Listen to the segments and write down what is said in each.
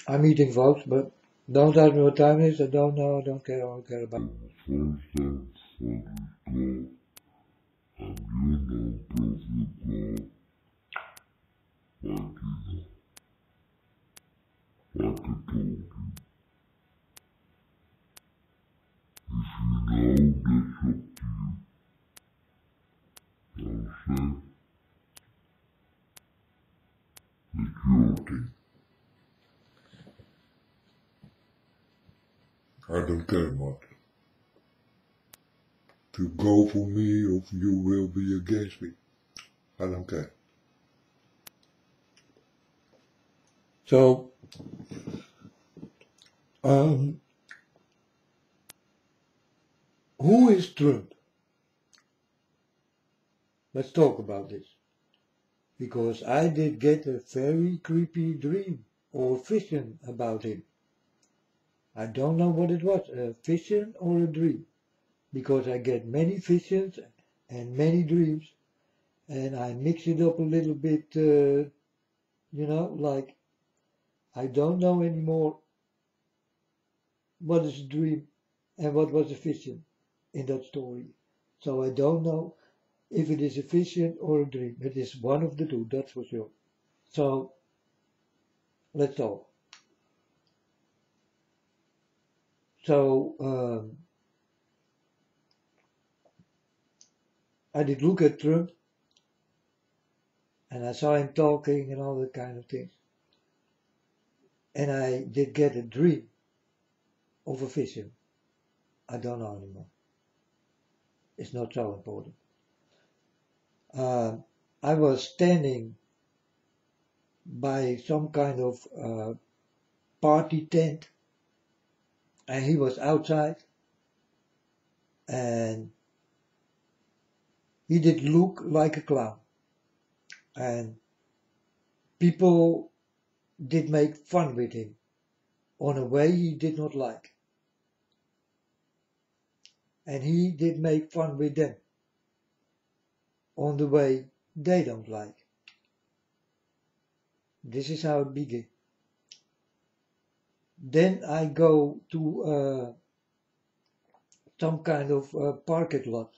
I'm eating, folks, but don't ask me what time it is. I don't know. I don't care. I don't care about it. I don't care much. To go for me or you will be against me. I don't care. So, who is Trump? Let's talk about this. Because I did get a very creepy dream or vision about him. I don't know what it was, a vision or a dream. Because I get many visions and many dreams, and I mix it up a little bit, like I don't know anymore what is a dream and what was a vision in that story. So I don't know if it is a vision or a dream. It is one of the two, that's for sure. So let's talk. So I did look at Trump and I saw him talking and all that kind of things. And I did get a dream of a vision. I don't know anymore. It's not so important. I was standing by some kind of party tent, and he was outside, and he did look like a clown, and people did make fun with him on a way he did not like, and he did make fun with them on the way they don't like. This is how it began. Then I go to some kind of parking lot,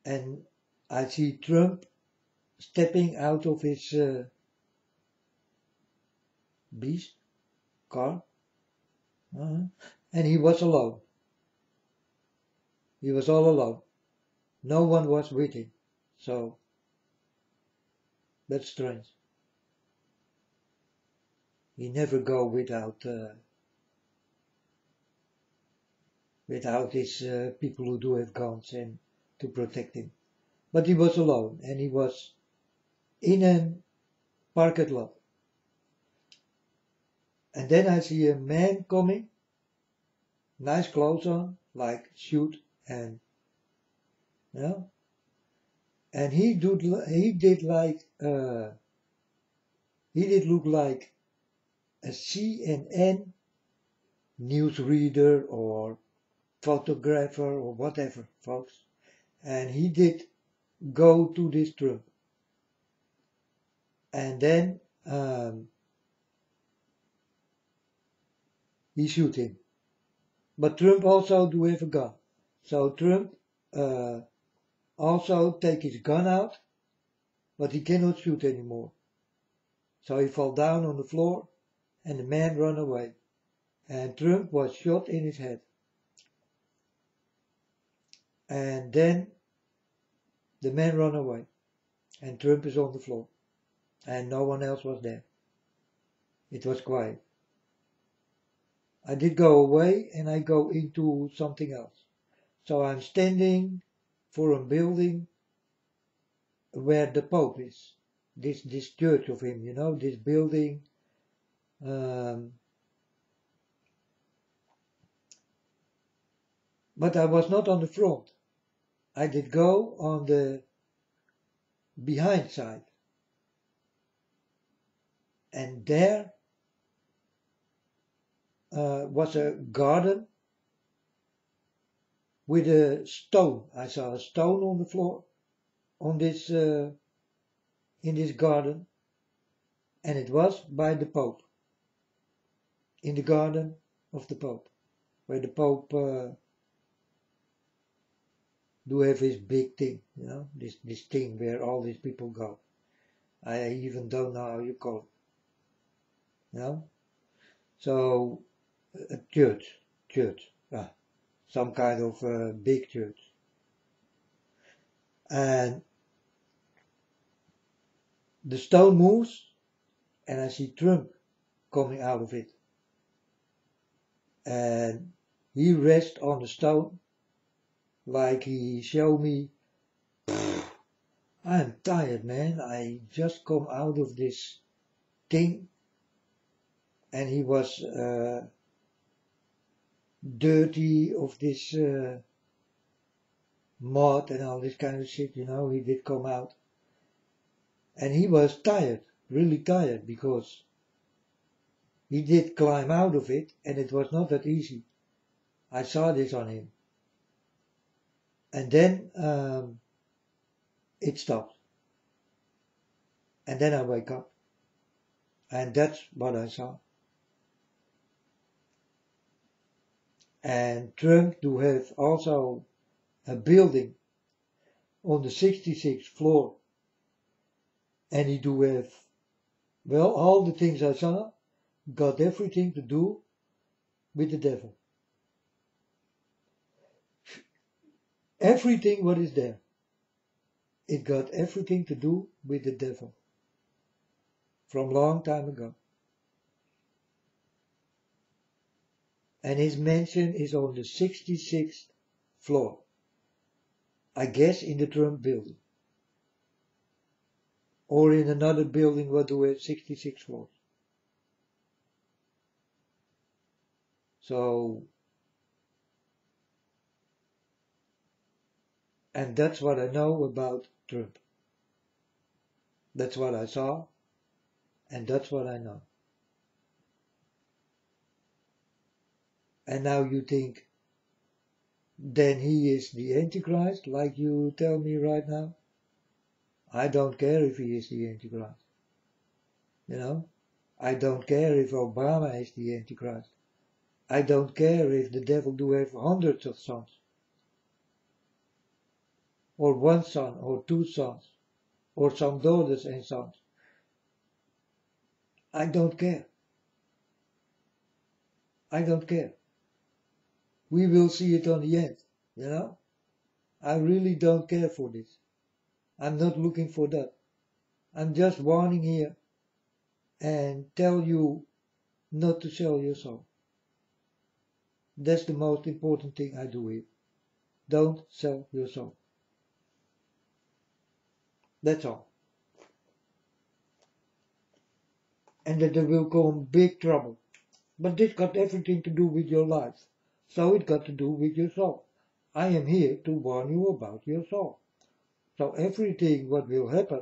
and I see Trump stepping out of his beast car, and he was alone. He was all alone. No one was with him. So that's strange. He never go without his people who do have guns and to protect him. But he was alone, and he was in a parking lot. And then I see a man coming, nice clothes on, like suit and and he did look like a CNN newsreader or photographer or whatever, folks. And he did go to this Trump. And then he shoot him. But Trump also do have a gun. So Trump also take his gun out, but he cannot shoot anymore. So he fall down on the floor and the man run away. And Trump was shot in his head. And then the man run away. And Trump is on the floor. And no one else was there. It was quiet. I did go away and I go into something else. So I'm standing for a building where the Pope is. This church of him, this building. But I was not on the front. I did go on the behind side. And there was a garden with a stone. I saw a stone on the floor on this in this garden, and it was by the Pope. in the garden of the Pope, where the Pope do have his big thing, you know, this thing where all these people go. I even don't know how you call it, you know. So a church, some kind of big church, and the stone moves, and I see Trump coming out of it, and he rests on the stone, like he showed me, I'm tired, man, I just come out of this thing, and he was dirty of this mud and all this kind of shit, you know, he did come out. And he was tired, really tired, because he did climb out of it, and it was not that easy. I saw this on him. And then it stopped. And then I wake up. And that's what I saw. And Trump do have also a building on the 66th floor. And he do have, well, all the things I saw got everything to do with the devil. Everything what is there, it got everything to do with the devil. From long time ago. And his mansion is on the 66th floor. I guess in the Trump building. Or in another building what do we have 66 floors. So, and that's what I know about Trump. That's what I saw, and that's what I know. And now you think, then he is the Antichrist, like you tell me right now? I don't care if he is the Antichrist. You know? I don't care if Obama is the Antichrist. I don't care if the devil do have hundreds of sons. Or one son, or two sons, or some daughters and sons. I don't care. I don't care. We will see it on the end, you know? I really don't care for this. I'm not looking for that. I'm just warning here and tell you not to sell your soul. That's the most important thing I do here. Don't sell your soul. That's all. And that there will come big trouble. But this got everything to do with your life. So it got to do with your soul. I am here to warn you about your soul. So everything what will happen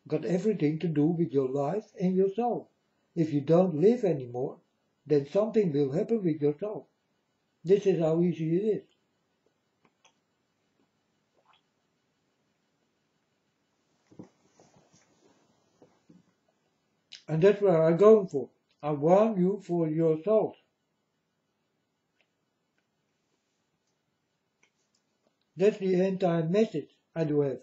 got everything to do with your life and your soul. If you don't live anymore, then something will happen with your soul. This is how easy it is. And that's what I'm going for. I warn you for your souls. That's the entire message I do have.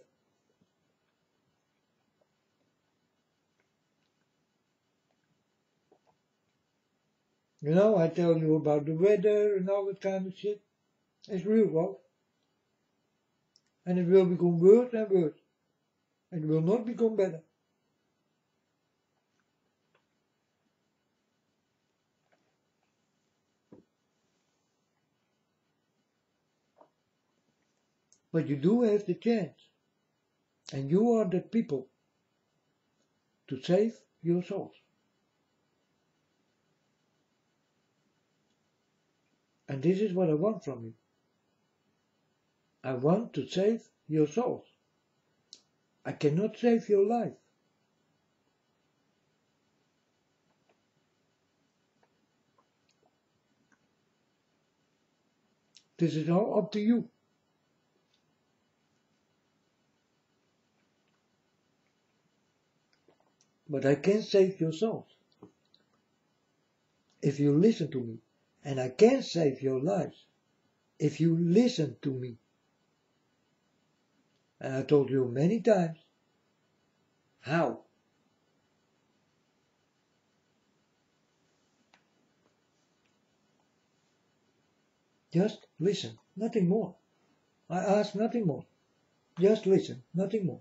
You know, I tell you about the weather and all that kind of shit. It's real, folks. And it will become worse and worse. It will not become better. But you do have the chance. And you are the people to save your souls. And this is what I want from you. I want to save your souls. I cannot save your life. This is all up to you. But I can save your souls. if you listen to me. And I can save your lives if you listen to me. And I told you many times how. Just listen, nothing more. I ask nothing more. Just listen, nothing more.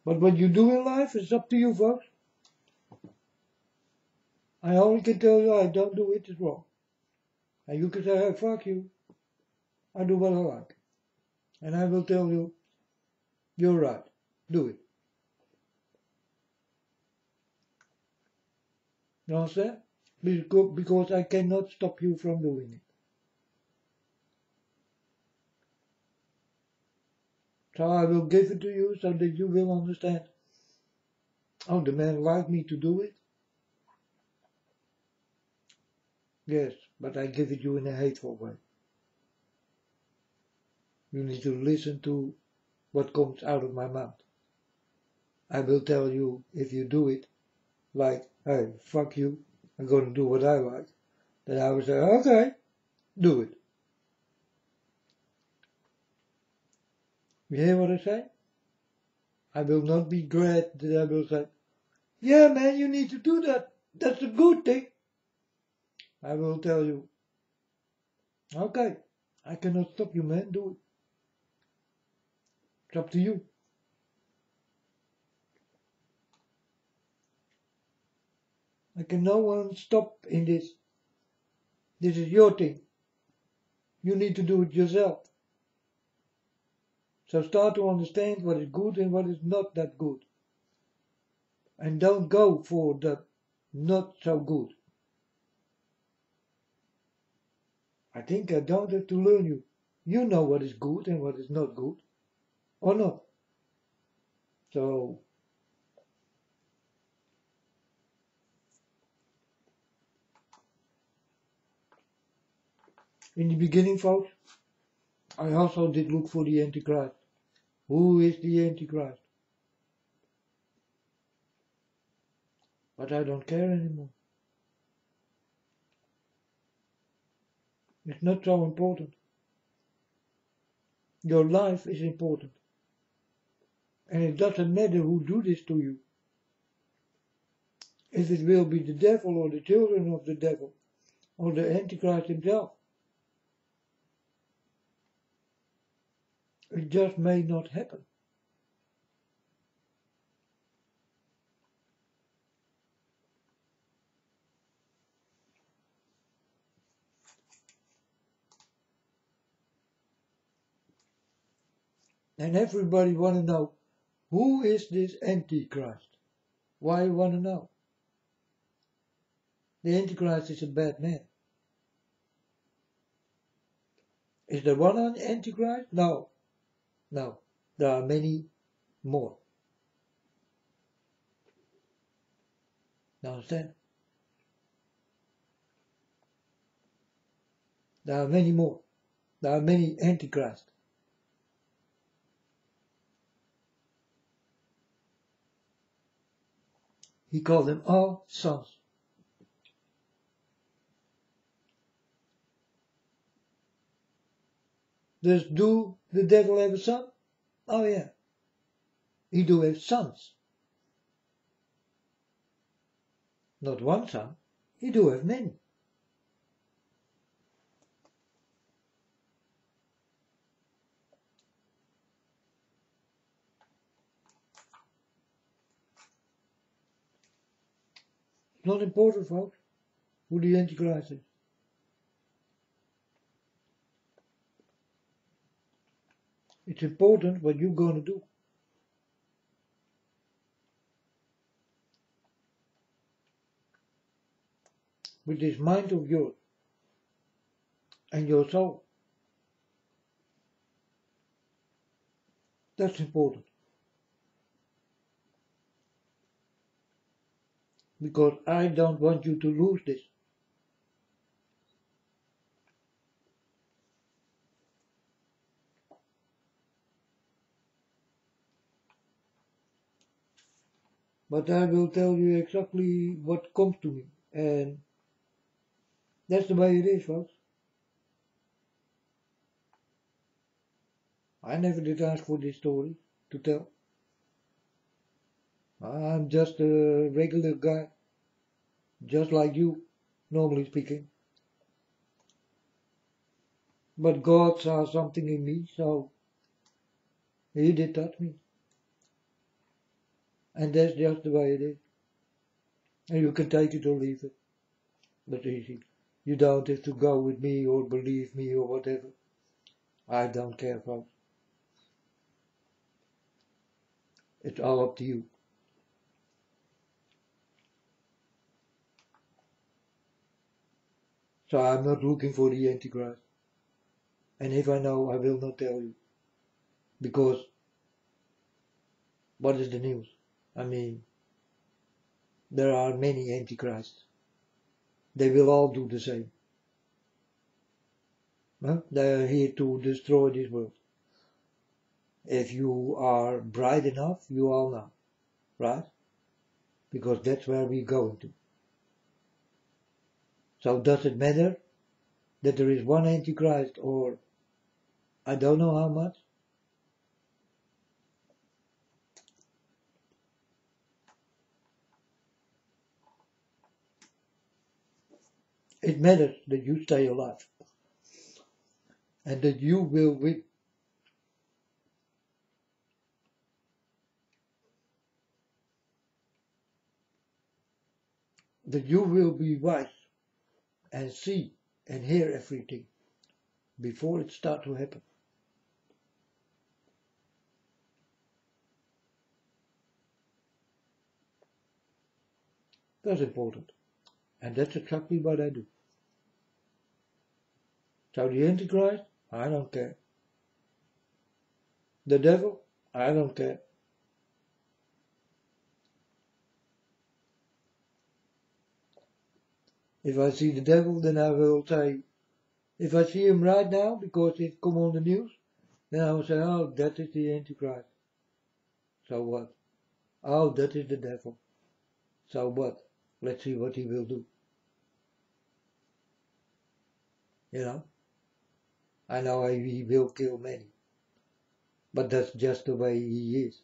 But what you do in life is up to you, folks. I only can tell you I don't do it is wrong. And you can say, hey, fuck you. I do what I like. And I will tell you, you're right. Do it. You understand? Because I cannot stop you from doing it. So I will give it to you so that you will understand. Oh, the man liked me to do it? Yes, but I give it you in a hateful way. You need to listen to what comes out of my mouth. I will tell you if you do it, like, hey, fuck you, I'm going to do what I like. Then I will say, okay, do it. You hear what I say? I will not be glad that I will say, yeah man, you need to do that. That's a good thing. I will tell you, okay, I cannot stop you man, do it. It's up to you. I can no one stop in this. This is your thing. You need to do it yourself. So start to understand what is good and what is not that good. And don't go for the not so good. I think I don't have to learn you. You know what is good and what is not good. Or not. So, in the beginning, folks, I also did look for the Antichrist. Who is the Antichrist? But I don't care anymore. It's not so important. Your life is important. And it doesn't matter who do this to you. If it will be the devil or the children of the devil or the Antichrist himself. It just may not happen. And everybody want to know, who is this Antichrist? Why you want to know? The Antichrist is a bad man. Is there one Antichrist? No. No. There are many more. You understand? There are many more. There are many Antichrists. He called them all sons. Does do the devil have a son? Oh yeah. He do have sons. Not one son. He do have many. It's not important, folks, who the Antichrist is. It's important what you're going to do. With this mind of yours and your soul. That's important. Because I don't want you to lose this. but I will tell you exactly what comes to me, and that's the way it is, folks. I never did ask for this story to tell. I'm just a regular guy, just like you, normally speaking. But God saw something in me, so He did touch me. And that's just the way it is. And you can take it or leave it. But easy. You don't have to go with me or believe me or whatever. I don't care, folks. It's all up to you. So I'm not looking for the Antichrist. And if I know, I will not tell you. Because what is the news? I mean, there are many Antichrists. They will all do the same. Huh? They are here to destroy this world. If you are bright enough, you all know. Right? Because that's where we're going to. So does it matter that there is one Antichrist or I don't know how much? It matters that you stay alive and that you will win. That you will be wise and see and hear everything before it starts to happen. That's important. And that's exactly what I do. So the Antichrist, I don't care. The devil, I don't care. If I see the devil, then I will say, if I see him right now, because it come on the news, then I will say, oh, that is the Antichrist. So what? Oh, that is the devil. So what? Let's see what he will do. You know? I know he will kill many. But that's just the way he is.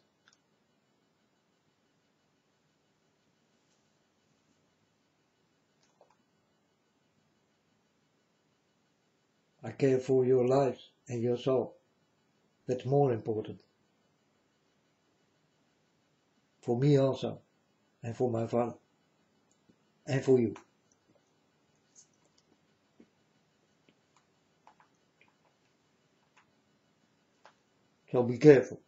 I care for your lives and your soul. That's more important. For me also. And for my father. And for you. So be careful.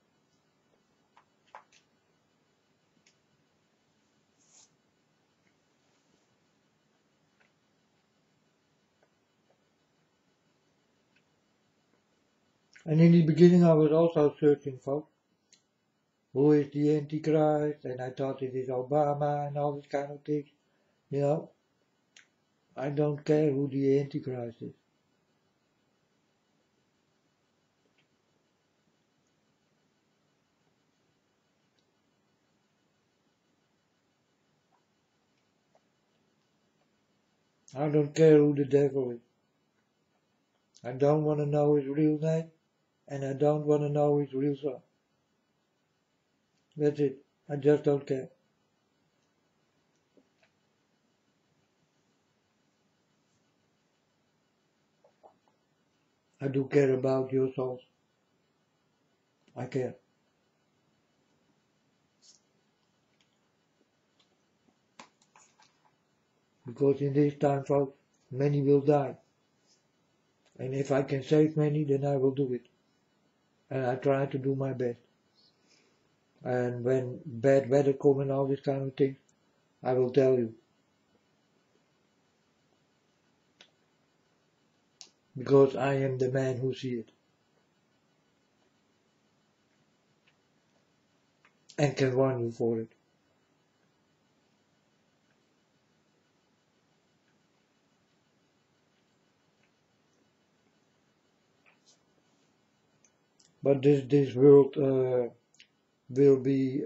And in the beginning I was also searching for who is the Antichrist, and I thought it is Obama and all this kind of things. You know, I don't care who the Antichrist is. I don't care who the devil is. I don't want to know his real name, and I don't want to know his real son. That's it. I just don't care. I do care about your souls. I care. Because in this time, folks, many will die. And if I can save many, then I will do it. And I try to do my best. And when bad weather comes and all this kind of things, I will tell you. Because I am the man who sees it. And can warn you for it. But this world will be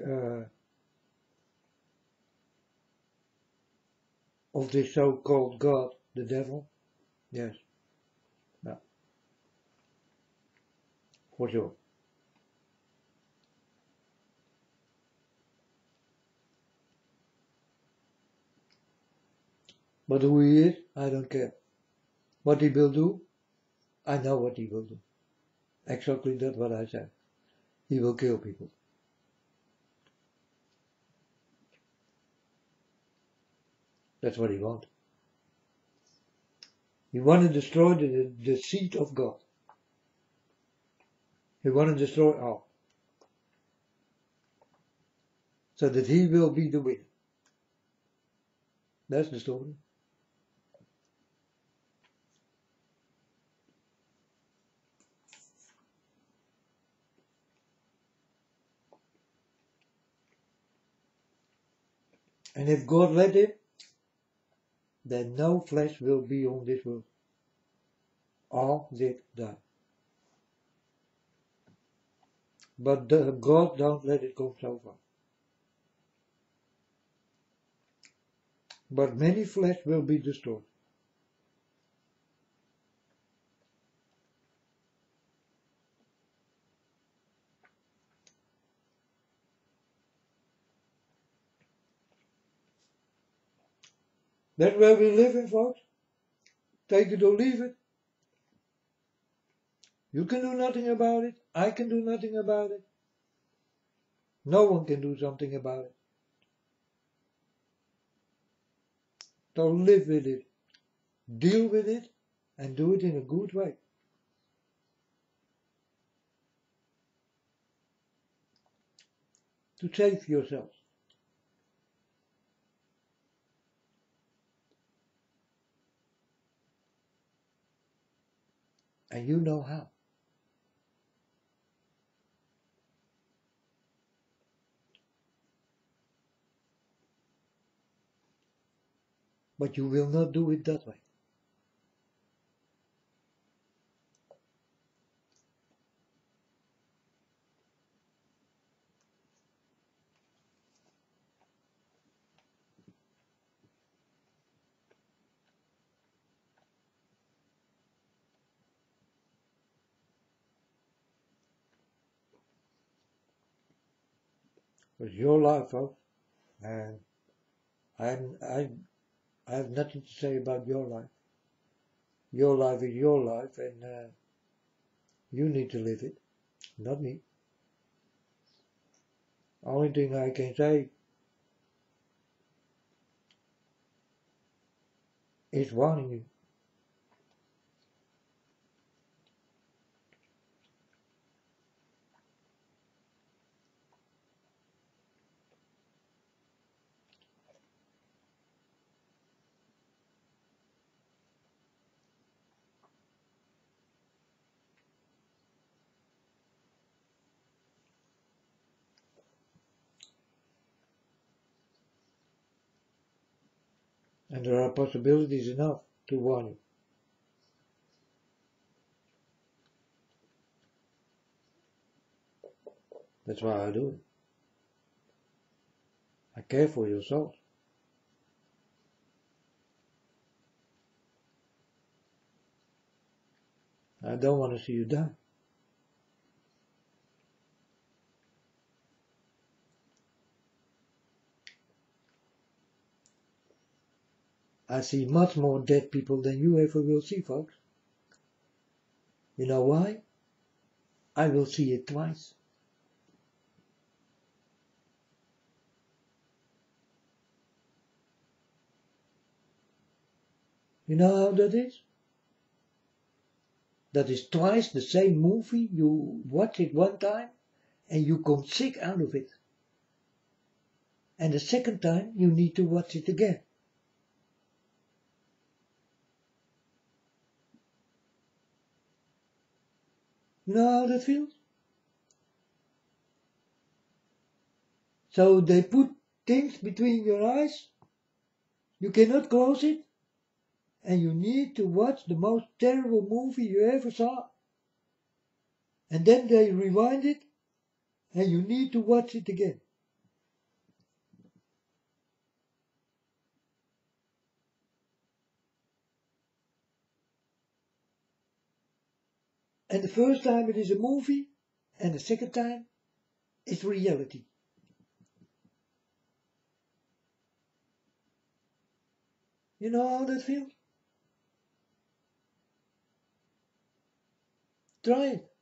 of this so-called God, the devil? Yes. No. For sure. But who he is, I don't care. What he will do, I know what he will do. Exactly that's what I said. He will kill people. That's what he wants. He wants to destroy the seed of God. He wants to destroy all. So that he will be the winner. That's the story. And if God let it, then no flesh will be on this world. All did die. But God don't let it go so far. But many flesh will be destroyed. That's where we live in, folks. Take it or leave it. You can do nothing about it. I can do nothing about it. No one can do something about it. So live with it. Deal with it. And do it in a good way. To save yourself. And you know how. But you will not do it that way. It's your life, folks. And I have nothing to say about your life. Your life is your life, and you need to live it, not me. Only thing I can say is warning you. And there are possibilities enough to warn you. That's why I do it. I care for your soul. I don't want to see you die. I see much more dead people than you ever will see, folks. You know why? I will see it twice. You know how that is? That is twice the same movie. You watch it one time and you come sick out of it. And the second time you need to watch it again. You know how that feels? So they put things between your eyes. You cannot close it. And you need to watch the most terrible movie you ever saw. And then they rewind it. And you need to watch it again. And the first time it is a movie, and the second time it's reality. You know how that feels? Try it.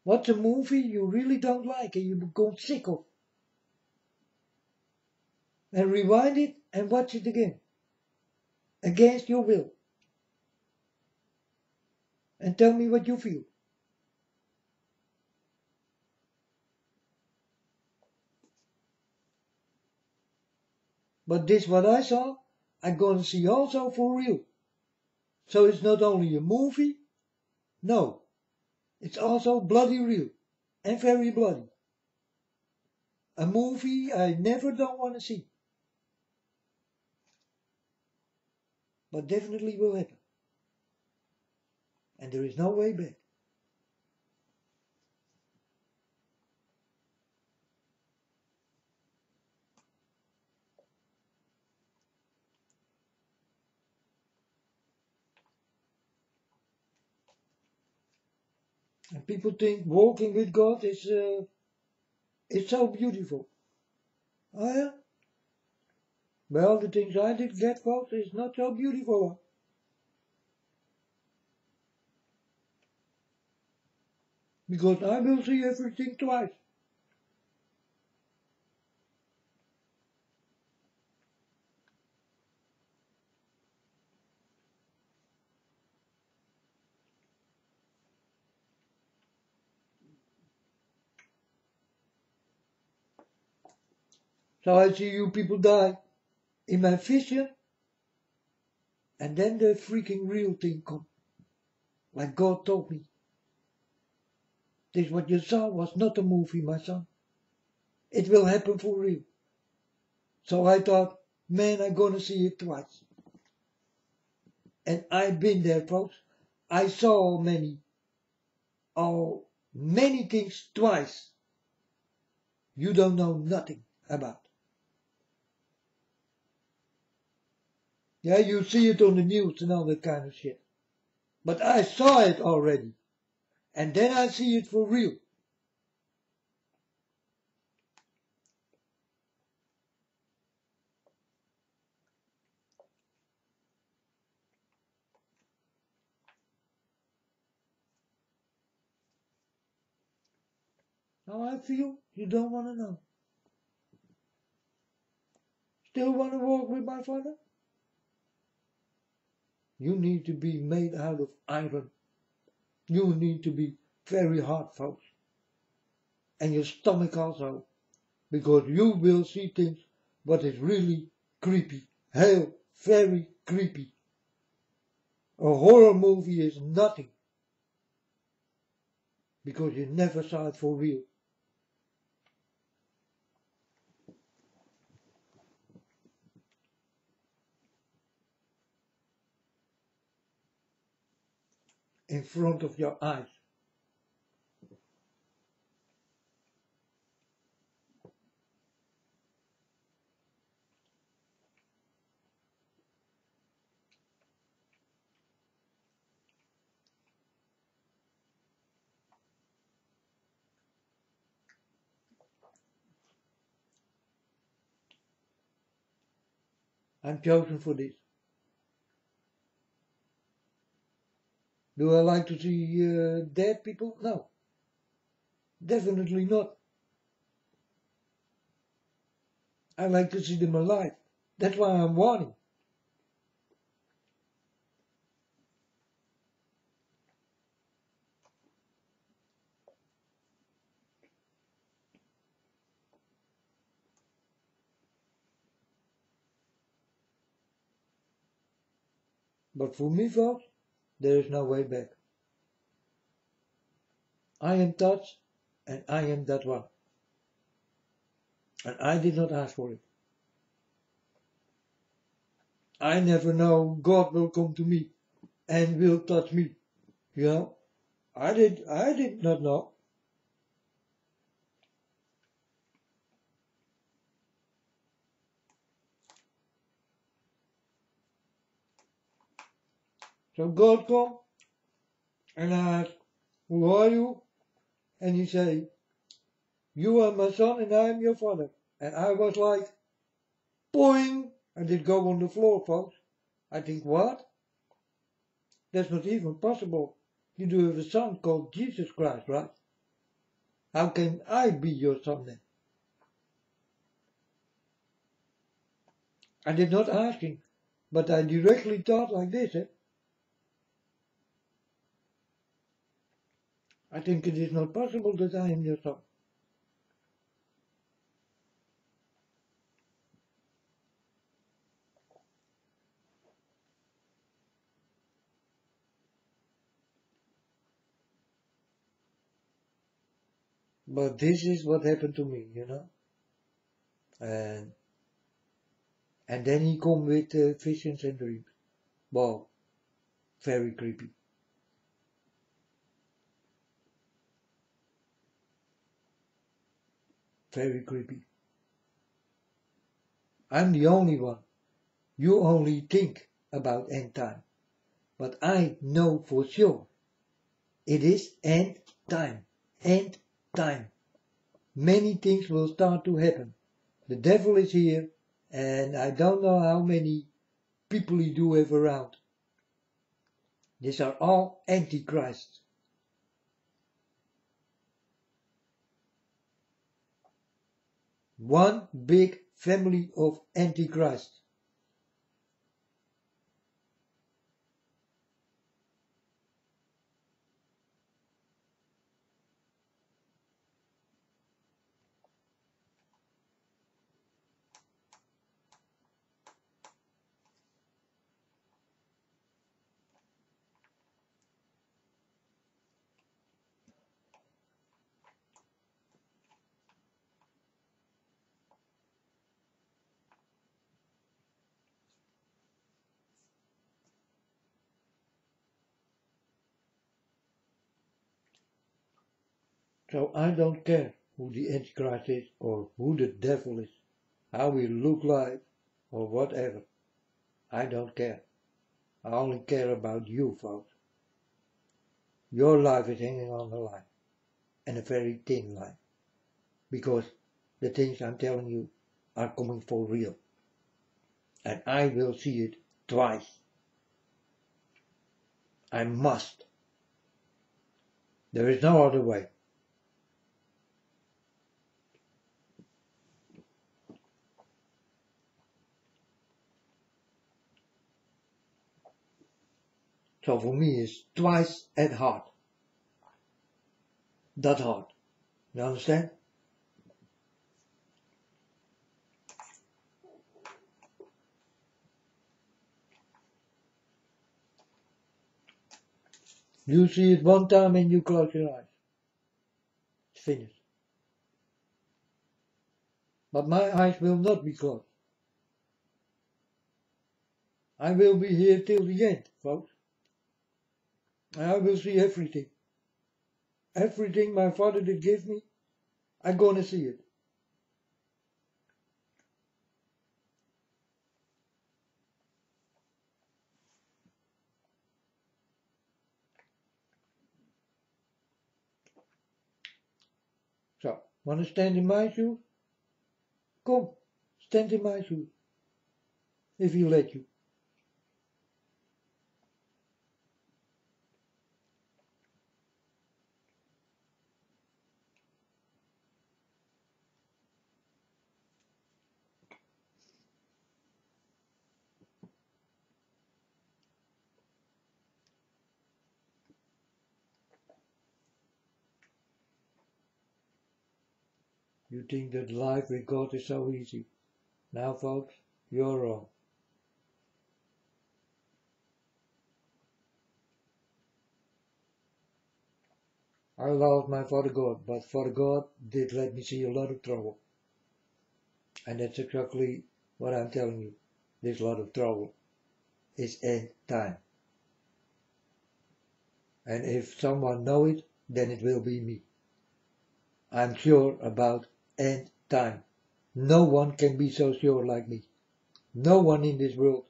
What's a movie you really don't like and you become sick of? And rewind it and watch it again. Against your will. And tell me what you feel. But this what I saw, I'm gonna see also for real. So it's not only a movie, no, it's also bloody real and very bloody. A movie I never don't want to see. But definitely will happen. And there is no way back. And people think walking with God is it's so beautiful. Oh yeah? Well, the things I did get, folks, is not so beautiful. Because I will see everything twice. So I see you people die in my vision, and then the freaking real thing comes. Like God told me. This what you saw was not a movie, my son. It will happen for real. So I thought, man, I'm gonna see it twice. And I've been there, folks. I saw many things twice you don't know nothing about. Yeah, you see it on the news and all that kind of shit. But I saw it already. And then I see it for real. How I feel, you don't want to know. Still want to walk with my Father? You need to be made out of iron. You need to be very hard, folks. And your stomach also. Because you will see things what is really creepy. Hell, very creepy. A horror movie is nothing. Because you never saw it for real. In front of your eyes. I'm chosen for this. Do I like to see dead people? No. Definitely not. I like to see them alive. That's why I'm warning. But for me, folks, there is no way back. I am touched, and I am that one. And I did not ask for it. I never know God will come to me and will touch me. You know, I did not know. So God come And I asked, who are you? And he said, you are my son and I am your father. And I was like, boing! I did go on the floor, folks. I think, what? That's not even possible. You do have a son called Jesus Christ, right? How can I be your son then? I did not ask him, but I directly thought like this. I think it is not possible that I am your son. But this is what happened to me, you know. And then he come with visions and dreams. Wow, very creepy. Very creepy. I'm the only one. You only think about end time. But I know for sure it is end time. End time. Many things will start to happen. The devil is here, and I don't know how many people he do have around. These are all antichrists. One big family of antichrists. So I don't care who the Antichrist is or who the devil is, how he look like or whatever. I don't care. I only care about you, folks. Your life is hanging on the line, and a very thin line, because the things I'm telling you are coming for real. And I will see it twice. I must. There is no other way. So for me it's twice as hard. That hard. You understand? You see it one time and you close your eyes. It's finished. But my eyes will not be closed. I will be here till the end, folks. And I will see everything. Everything my father did give me, I'm gonna see it. So, wanna stand in my shoes? Come, stand in my shoes. If he let you. You think that life with God is so easy. Now, folks, you're wrong. I loved my Father God, but Father God did let me see a lot of trouble. And that's exactly what I'm telling you. This lot of trouble is end time. And if someone know it, then it will be me. I'm sure about end time. No one can be so sure like me. No one in this world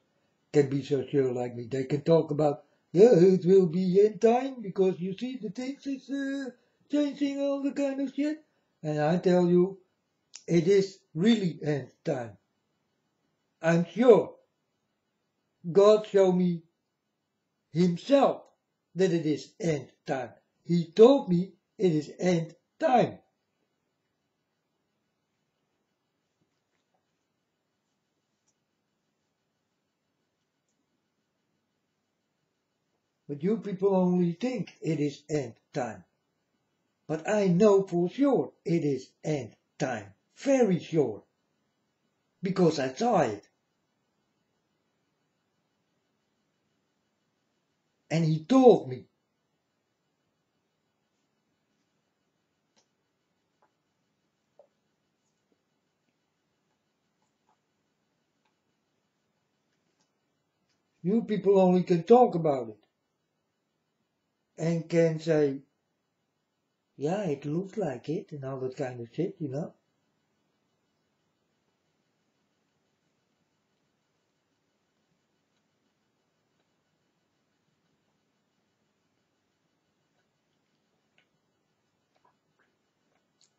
can be so sure like me. They can talk about Yeah, it will be end time because you see the things is changing all the kind of shit. And I tell you, it is really end time. I'm sure God showed me himself that it is end time. He told me it is end time. But you people only think it is end time. But I know for sure it is end time. Very sure. Because I saw it. And he told me. You people only can talk about it. And can say, yeah, it looks like it and all that kind of shit, you know.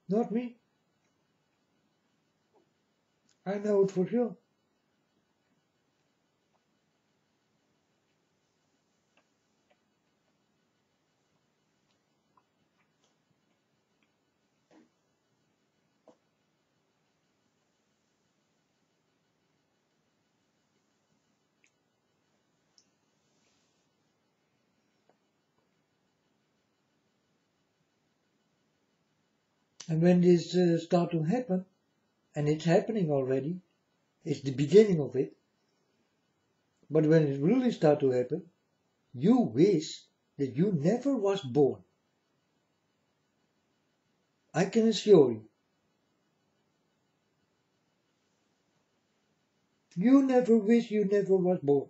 Not me. I know it for sure. And when this start to happen, and it's happening already, it's the beginning of it. But when it really start to happen, you wish that you never was born. I can assure you. You never wish you never was born.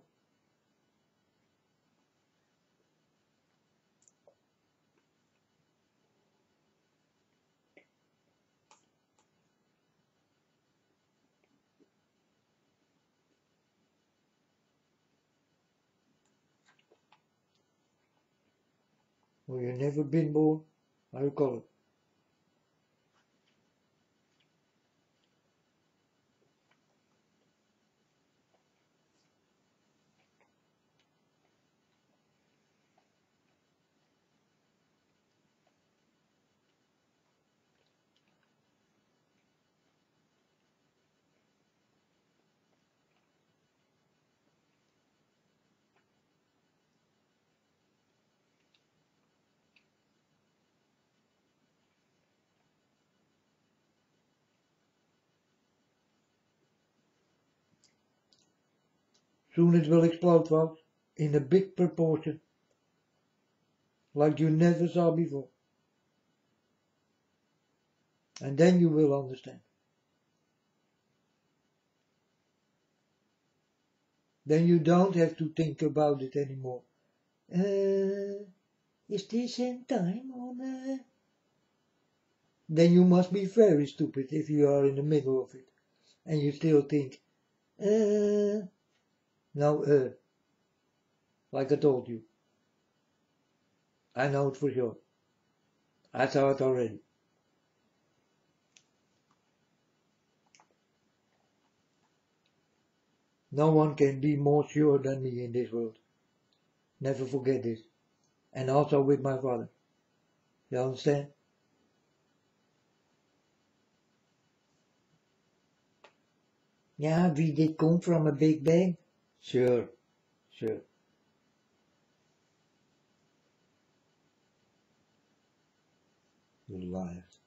Or you never been born. How you call it? Soon it will explode, folks, in a big proportion, like you never saw before. And then you will understand. Then you don't have to think about it anymore. Is this in time on? Then you must be very stupid if you are in the middle of it and you still think, no, like I told you. I know it for sure. I saw it already. No one can be more sure than me in this world. Never forget this. And also with my father. You understand? Yeah, we did come from a big bang. Sure, sure. You liars.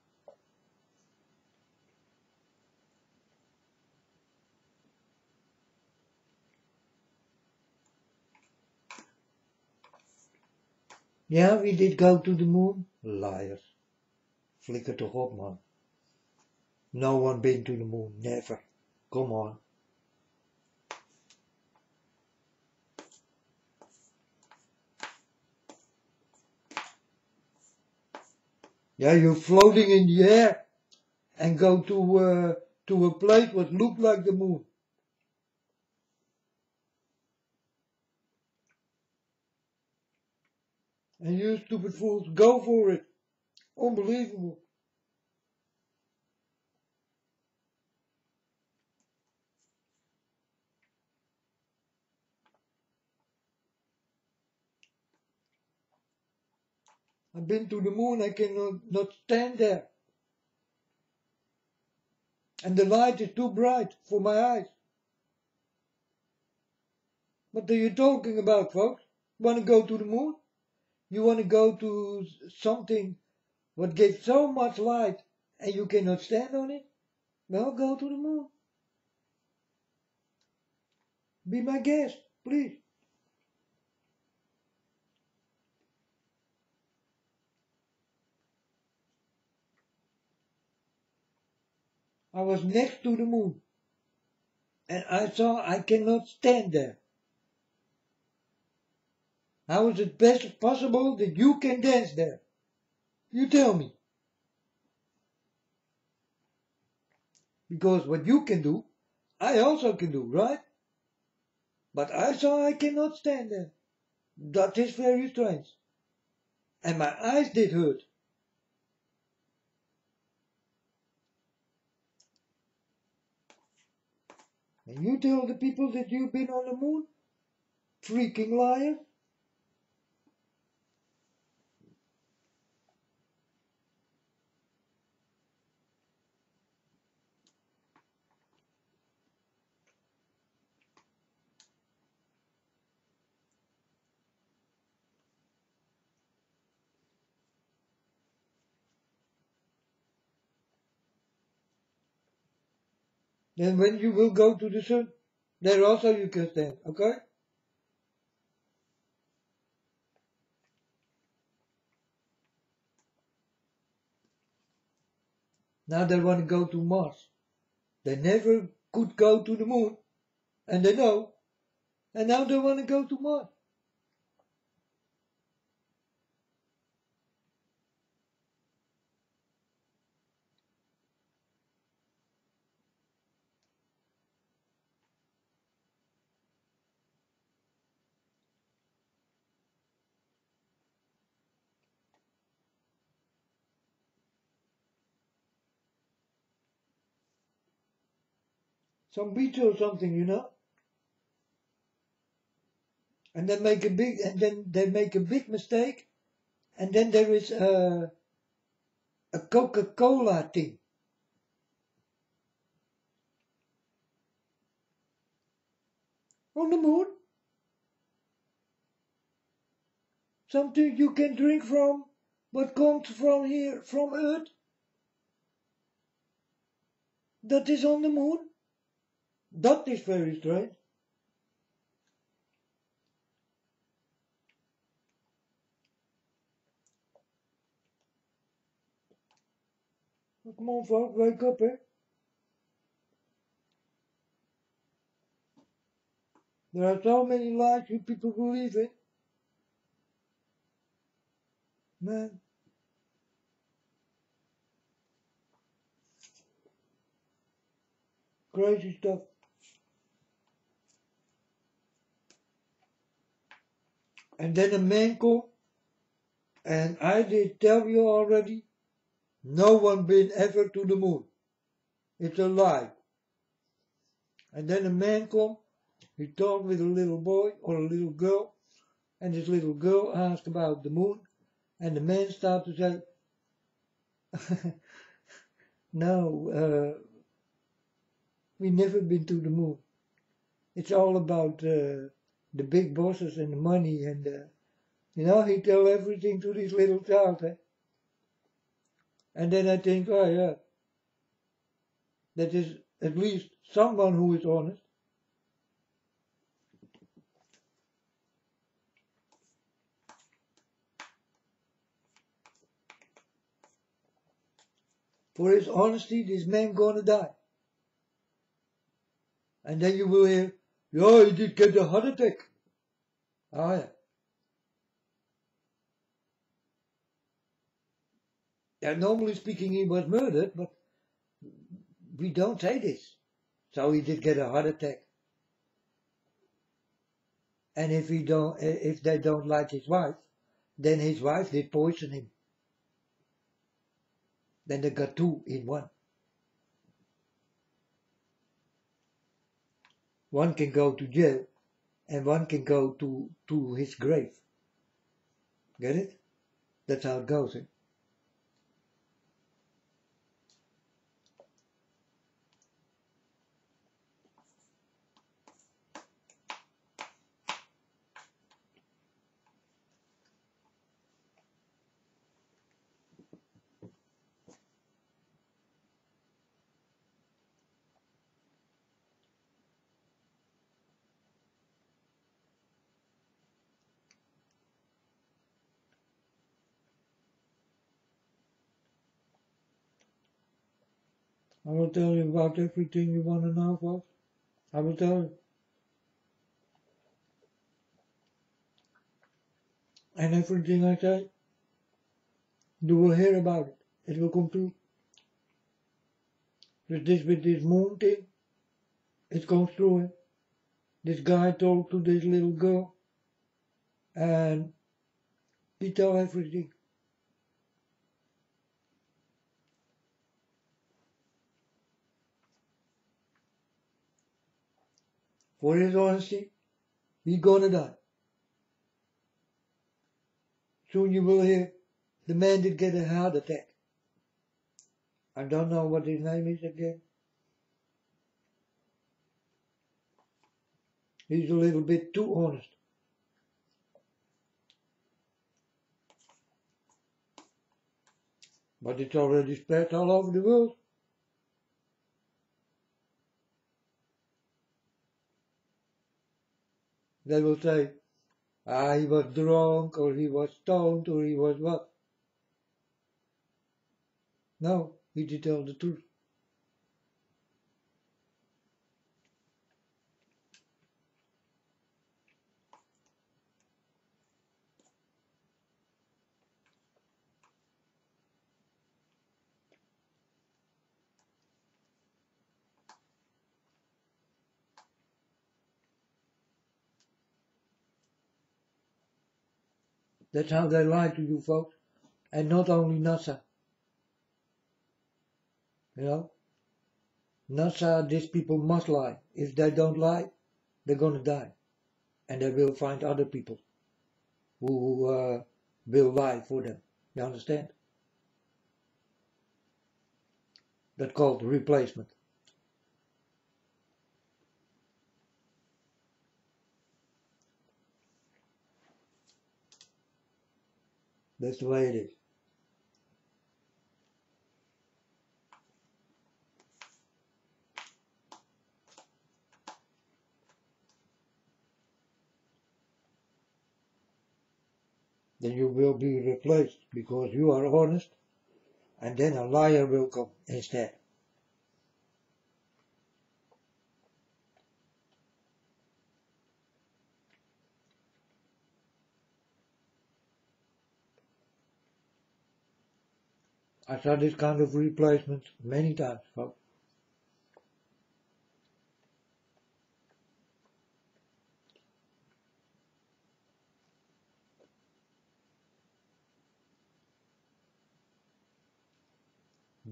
Yeah, we did go to the moon. Liars. Flikker toch op, man. No one been to the moon. Never. Come on. Yeah, you're floating in the air and go to a place what look like the moon. And you stupid fools, go for it. Unbelievable. I've been to the moon, I cannot not stand there. And the light is too bright for my eyes. What are you talking about, folks? Want to go to the moon? You want to go to something what gives so much light and you cannot stand on it? Well, go to the moon. Be my guest, please. I was next to the moon and I saw I cannot stand there. How is it best possible that you can dance there? You tell me. Because what you can do, I also can do, right? But I saw I cannot stand there. That is very strange. And my eyes did hurt. And you tell the people that you've been on the moon? Freaking liar. Then when you will go to the sun, there also you can stand, okay? Now they want to go to Mars. They never could go to the moon, and they know, and now they want to go to Mars. Some beach or something, you know? And they make a big mistake, and then there is a Coca-Cola thing. On the moon? Something you can drink from, what comes from here, from Earth? That is on the moon? That is very strange. Well, come on, folks, wake up, eh? There are so many lies you people believe in. Man. Crazy stuff. And then a man come, and I did tell you already, no one been ever to the moon. It's a lie. And then a man come, he talked with a little boy or a little girl, and this little girl asked about the moon, and the man started to say, no, we never been to the moon. It's all about the big bosses and the money and you know, he tell everything to this little child. Eh? And then I think, oh yeah, that is at least someone who is honest. For his honesty, this man gonna die. And then you will hear, yeah, he did get a heart attack. Oh yeah. Yeah, normally speaking, he was murdered, but we don't say this. So he did get a heart attack. And if they don't like his wife, Then his wife did poison him. Then they got two in one. One can go to jail and one can go to his grave. Get it? That's how it goes. Eh? I will tell you about everything you want to know, folks. I will tell you. And everything I say, you will hear about it. It will come true. With this moon thing, it goes through it. This guy talked to this little girl and he told everything. For his honesty, he's gonna die. Soon you will hear the man did get a heart attack. I don't know what his name is again. He's a little bit too honest. But it's already spread all over the world. They will say, he was drunk, or he was stoned, or he was what? No, he did tell the truth. That's how they lie to you folks. And not only NASA. You know? NASA, these people must lie. If they don't lie, they're gonna die. And they will find other people who will lie for them. You understand? That's called replacement. That's the way it is. Then you will be replaced because you are honest, and then a liar will come instead. I saw this kind of replacement many times, folks.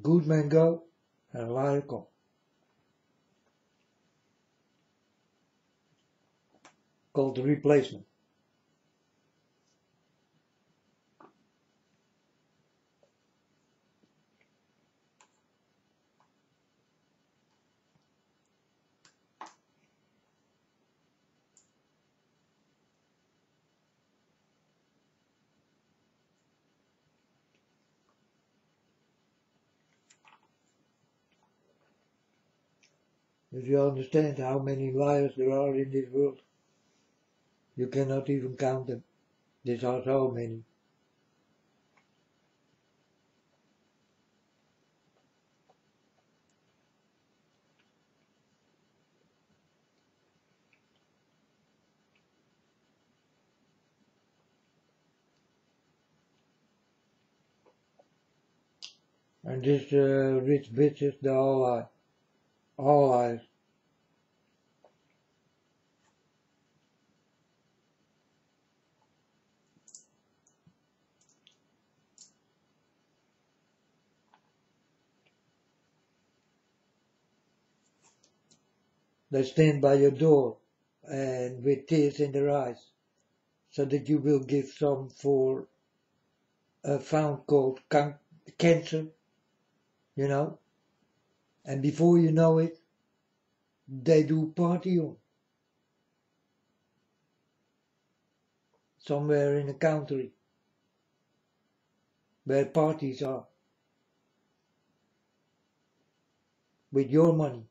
Good men go, and a liar come. Called the replacement. If you understand how many liars there are in this world, you cannot even count them. There are so many. And these rich bitches, they all lie. All lies. They stand by your door and with tears in their eyes, so that you will give some for a fund called cancer, you know, and before you know it, they do party on. Somewhere in a country where parties are, with your money.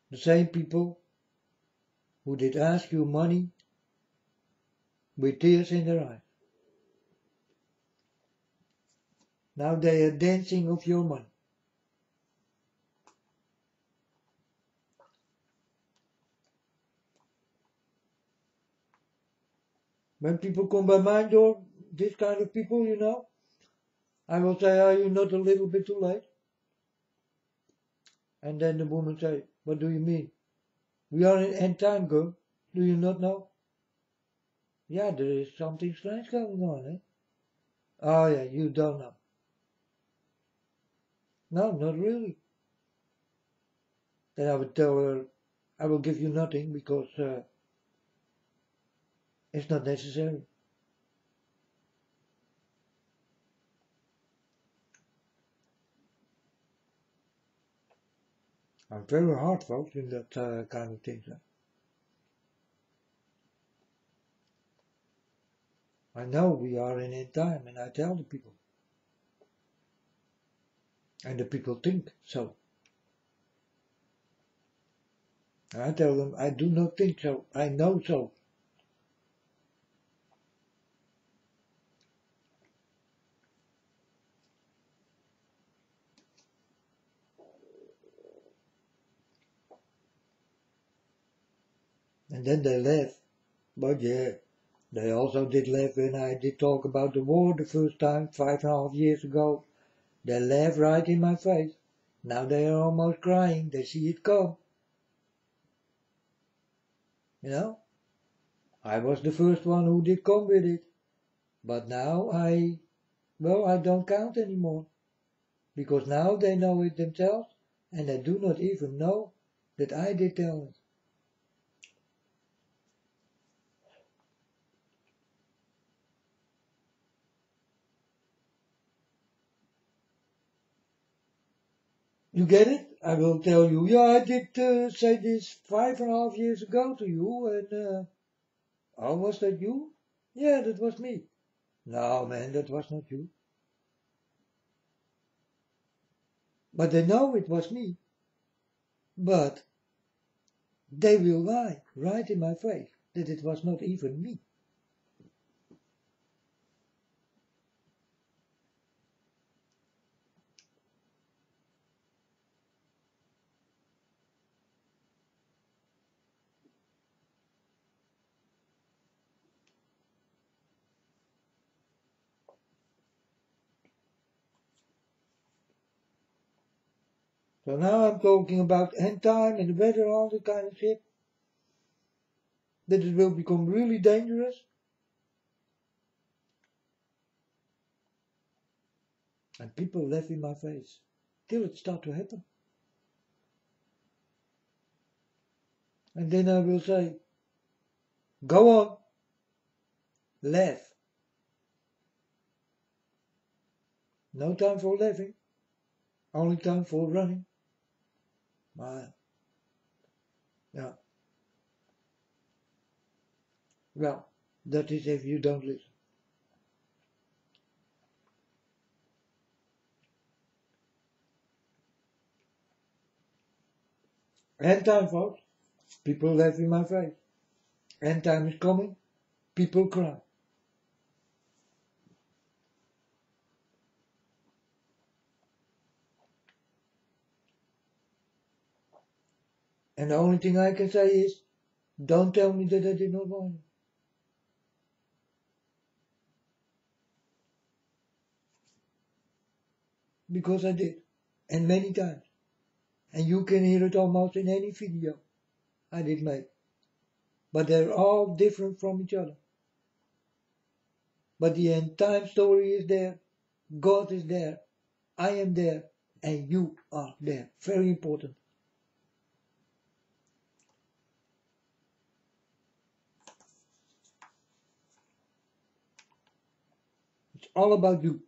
The same people who did ask you money with tears in their eyes. Now they are dancing off your money. When people come by my door, this kind of people, you know, I will say, are you not a little bit too late? And then the woman say, what do you mean? We are in end time, girl. Do you not know? Yeah, there is something strange going on, eh? Oh yeah, you don't know. No, not really. Then I would tell her, I will give you nothing because it's not necessary. I'm very hard, folks, in that kind of things. I know we are in end time, and I tell the people. And the people think so. And I tell them, I do not think so. I know so. And then they laugh. But yeah, they also did laugh when I did talk about the war the first time, 5.5 years ago. They laughed right in my face. Now they are almost crying. They see it come. You know? I was the first one who did come with it. But now I don't count anymore. Because now they know it themselves, and they do not even know that I did tell it. You get it? I will tell you, yeah, I did say this 5.5 years ago to you, and oh, was that you? Yeah, that was me. No, man, that was not you. But they know it was me. But they will lie right in my face that it was not even me. So now I'm talking about end time and the weather, all that kind of shit. That it will become really dangerous. And people laugh in my face till it starts to happen. And then I will say, go on, laugh. No time for laughing, only time for running. Yeah. Well, that is if you don't listen. End time, folks. People laugh in my face. End time is coming. People cry. And the only thing I can say is, don't tell me that I did not warn you. Because I did. And many times. And you can hear it almost in any video I did make. But they're all different from each other. But the end time story is there. God is there. I am there. and you are there. Very important. It's all about you.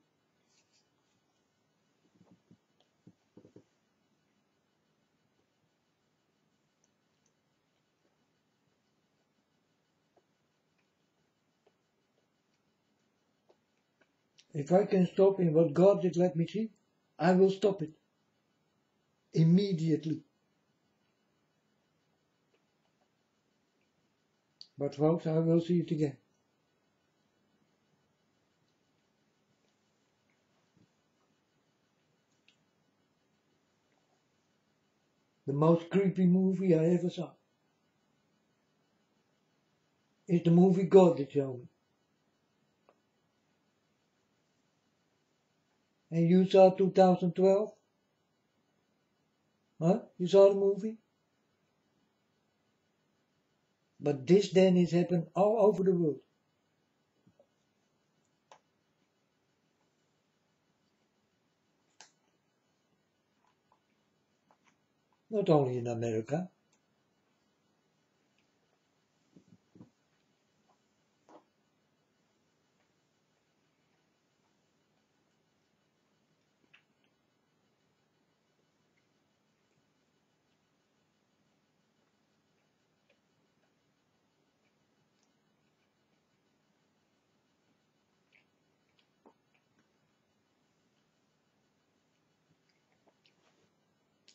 If I can stop in what God did let me see, I will stop it. Immediately. But folks, I will see it again. The most creepy movie I ever saw is the movie God did show me. And you saw 2012? Huh? You saw the movie? But this then is happened all over the world. Not only in America.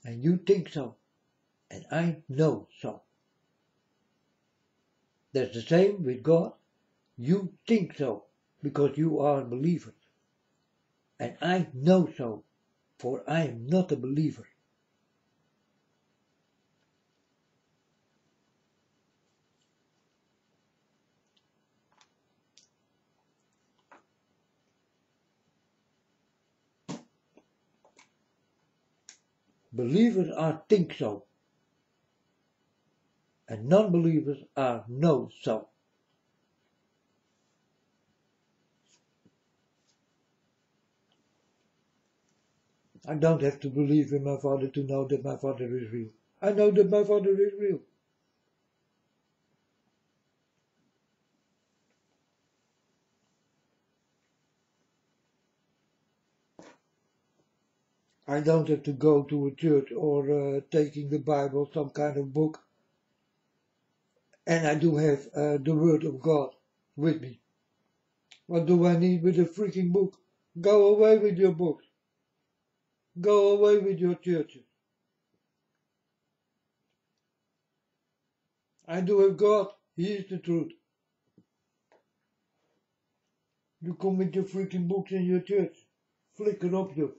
And you think so. And I know so. That's the same with God. You think so, because you are a believer. And I know so, for I am not a believer. Believers are think so. And non-believers are know so. I don't have to believe in my Father to know that my Father is real. I know that my Father is real. I don't have to go to a church or taking the Bible, some kind of book. And I do have the Word of God with me. What do I need with a freaking book? Go away with your books. Go away with your churches. I do have God. He is the truth. You come with your freaking books in your church. Flicker up you.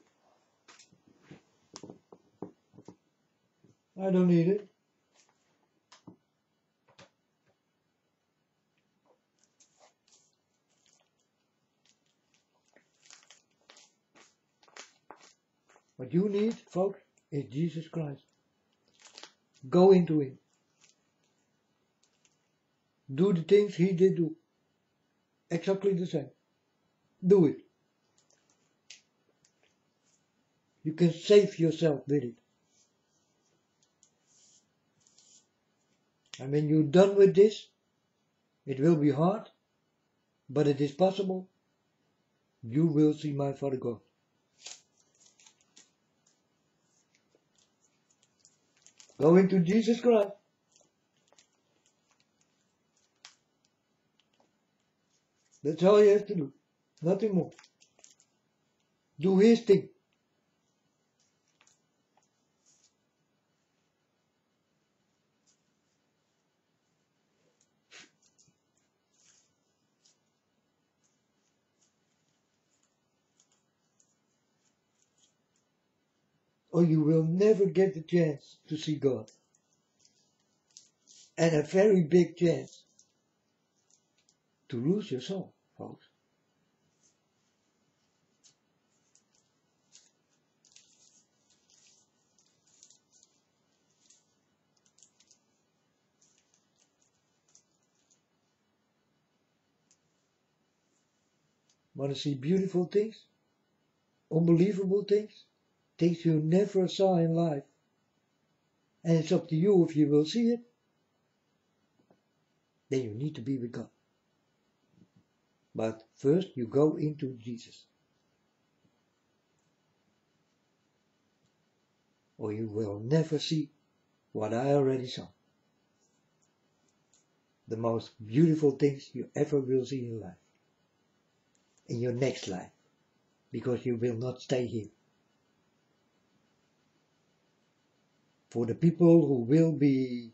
I don't need it. What you need, folks, is Jesus Christ. Go into Him. Do the things He did do. Exactly the same. Do it. You can save yourself with it. And when you're done with this, it will be hard, but it is possible. You will see my Father God. Go into Jesus Christ. That's all you have to do. Nothing more. Do His thing. Or you will never get the chance to see God. And a very big chance to lose your soul, folks. Want to see beautiful things? Unbelievable things? things you never saw in life. And it's up to you if you will see it. Then you need to be with God. But first you go into Jesus. Or you will never see what I already saw. The most beautiful things you ever will see in life. In your next life. Because you will not stay here. For the people who will be,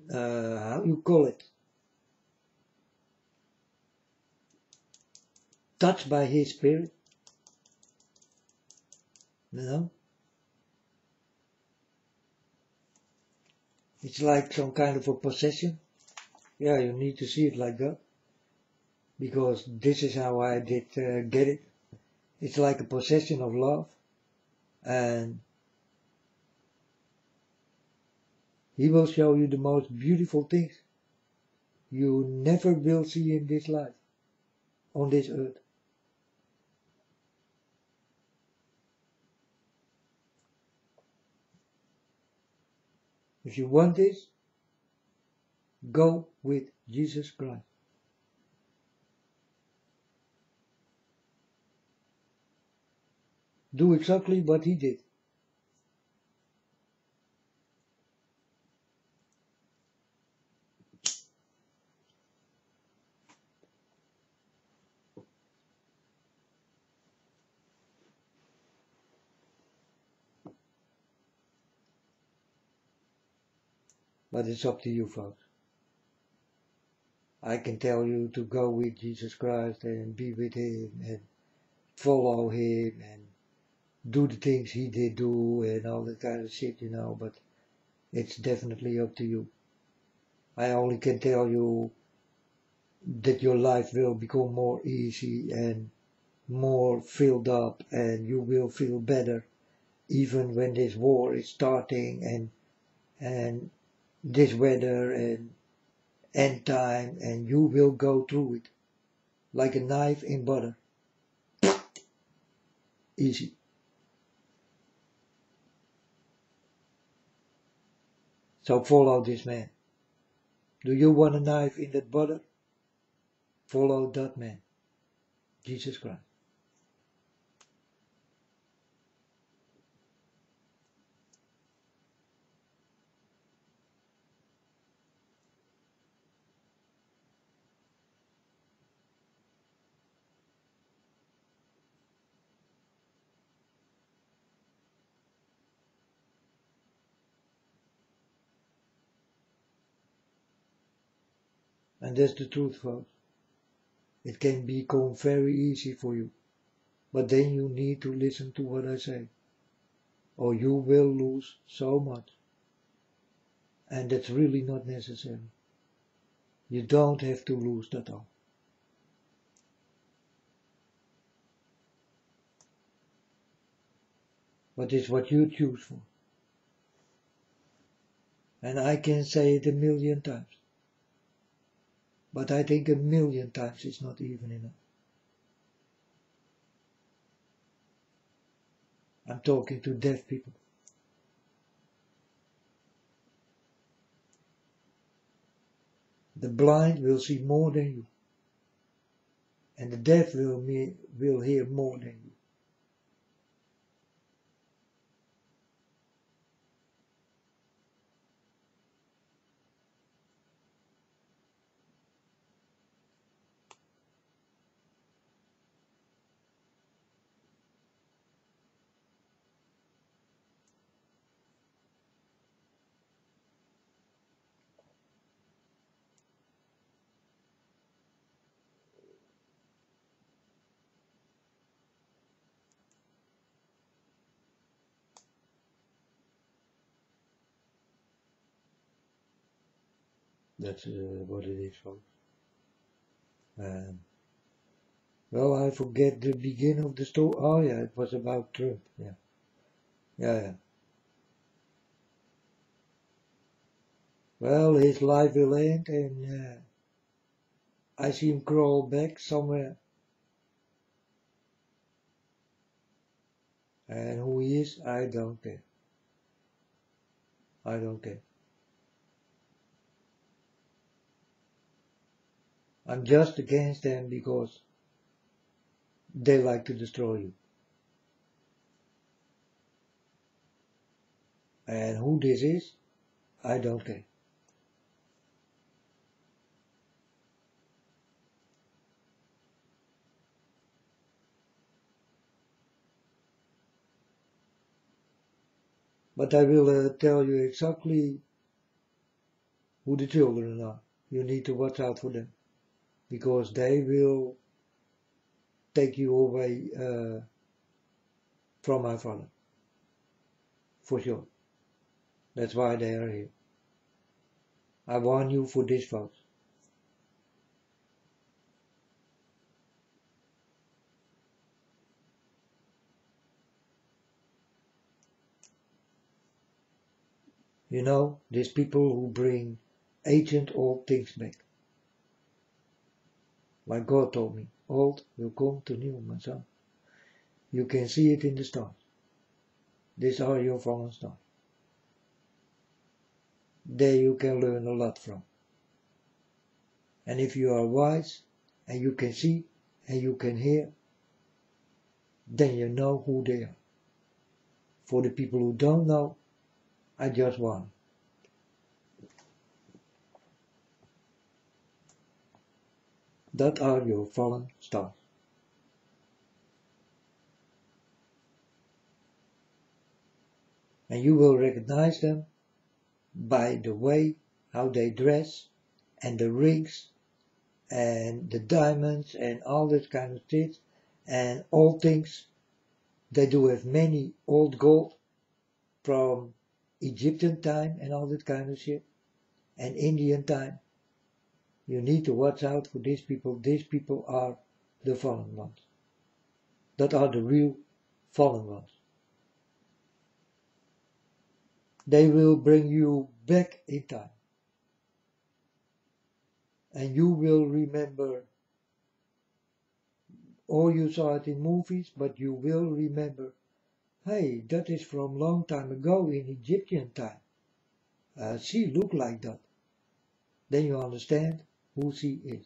how you call it, touched by His Spirit, you know, it's like some kind of a possession. Yeah, you need to see it like that, because this is how I did get it. It's like a possession of love, and He will show you the most beautiful things you never will see in this life, on this earth. If you want this, go with Jesus Christ. Do exactly what He did. But it's up to you, folks. I can tell you to go with Jesus Christ and be with Him and follow Him and do the things He did do and all that kind of shit, you know, but it's definitely up to you. I only can tell you that your life will become more easy and more filled up, and you will feel better even when this war is starting and this weather and end time, and you will go through it like a knife in butter. Easy. So follow this man. Do you want a knife in that butter? Follow that man, Jesus Christ. And that's the truth, folks. It can become very easy for you. But then you need to listen to what I say. Or you will lose so much. And that's really not necessary. You don't have to lose that all. But it's what you choose for. And I can say it 1,000,000 times. But I think 1,000,000 times is not even enough. I'm talking to deaf people. The blind will see more than you. And the deaf will hear more than you. That's what it is, folks. Well, I forget the beginning of the story. Oh yeah, it was about Trump. Yeah. Well, his life will end, and I see him crawl back somewhere And who he is, I don't care. I don't care. I'm just against them because they like to destroy you. And who this is, I don't care. But I will tell you exactly who the children are. You need to watch out for them, because they will take you away from my Father, for sure. That's why they are here. I warn you for this, folks. You know, these people who bring ancient old things back. Like God told me, old will come to new, my son. You can see it in the stars. These are your fallen stars. There you can learn a lot from. And if you are wise, and you can see, and you can hear, then you know who they are. For the people who don't know, I just warn. That are your fallen stars. And you will recognize them by the way how they dress, and the rings, and the diamonds, and all that kind of shit, and all things. They do have many old gold from Egyptian time and all that kind of shit, and Indian time. You need to watch out for these people. These people are the fallen ones. That are the real fallen ones. They will bring you back in time. And you will remember, or you saw it in movies, but you will remember, hey, that is from long time ago in Egyptian time. She looked like that. Then you understand who she is.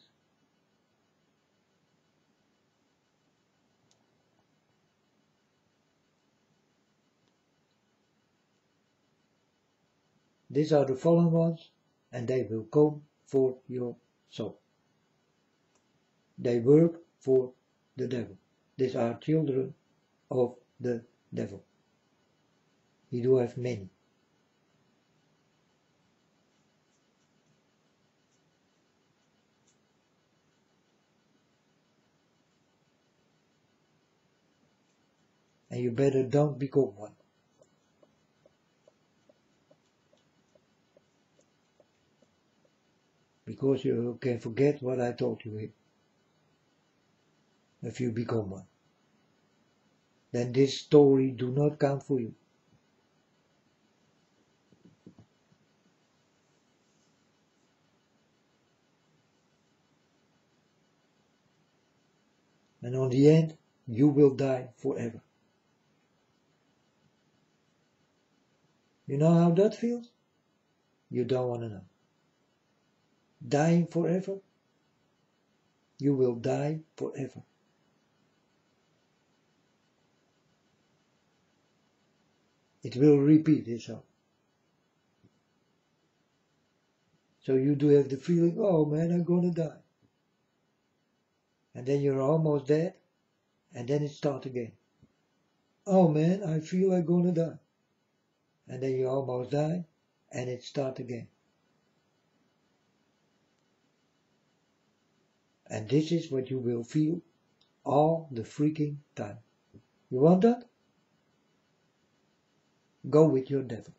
These are the fallen ones, and they will come for your soul. They work for the devil. These are children of the devil. He do have many. And you better don't become one. Because you can forget what I told you here. If you become one, then this story do not count for you. And on the end, you will die forever. You know how that feels? You don't want to know. Dying forever? You will die forever. It will repeat itself. So you do have the feeling, oh man, I'm gonna die. And then you're almost dead, and then it starts again. Oh man, I feel I'm gonna die. And then you almost die, and it starts again. And this is what you will feel all the freaking time. You want that? Go with your devil.